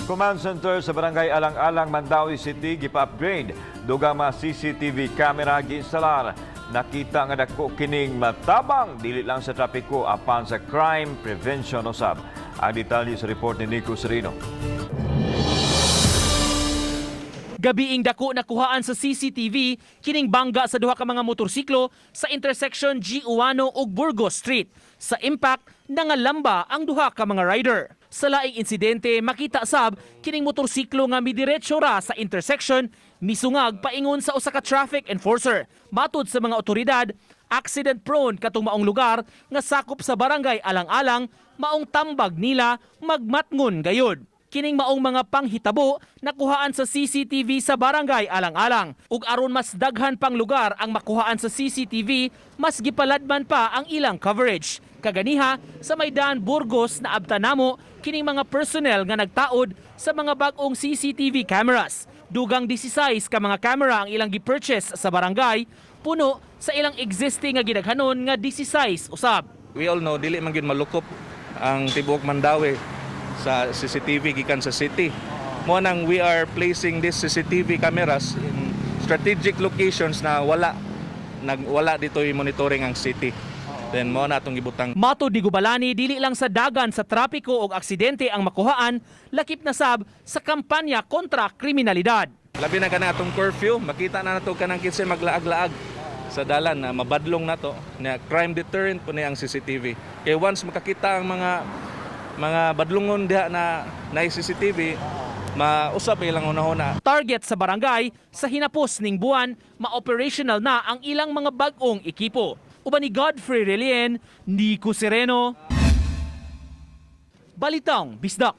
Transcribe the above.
command center sa Barangay Alang-Alang, Mandaue City gipa-upgrade. Dugang mga CCTV camera giinstalar. Nakita nga dako kining matabang dili lang sa trapiko apan sa crime prevention usab. Ang detalye sa report ni Nico Serino. Gabiing dako nakuhaan sa CCTV kining bangga sa duha ka mga motorsiklo sa intersection G1 ug Burgos Street. Sa impact, nangalamba ang duha ka mga rider. Sa laing insidente, makita sab kining motorsiklo nga midiretso ra sa intersection misungag paingon sa usa ka traffic enforcer. Matud sa mga otoridad, accident prone katong maong lugar nga sakop sa Barangay Alang-Alang, maong tambag nila magmatngon gayod. Kining maong mga panghitabo nakuhaan sa CCTV sa Barangay Alang-Alang. Ug aron mas daghan pang lugar ang makuhaan sa CCTV, mas gipaladman pa ang ilang coverage. Kaganiha sa Maydan Burgos na abtanamo kining mga personnel nga nagtaod sa mga bag-ong CCTV cameras. Dugang 16 ka mga camera ang ilang gi-purchase sa barangay, puno sa ilang existing nga gidaghanon nga 16 usab. We all know dili man gyud malukop ang tibuok Mandaue sa CCTV gikan sa city. Mo nang we are placing these CCTV cameras in strategic locations na wala dito yung monitoring ang city. Then mo na atong gibutang. Matud ni Gubalani, dili lang sa dagan sa trapiko o aksidente ang makuhaan, lakip na sab sa kampanya kontra kriminalidad. Labi na kanang atong curfew, makita na nato kanang kinsa maglaag-laag sa dalan na mabadlong nato na crime deterrent po ang CCTV. Kay once makakita ang mga badlungon diha na CCTV, mausap ilang una-una. Target sa barangay, sa hinapos ning buwan, ma-operational na ang ilang mga bag-ong ekipo. Uban ni Godfrey Relien, Nico Sereno, Balitang Bisdak.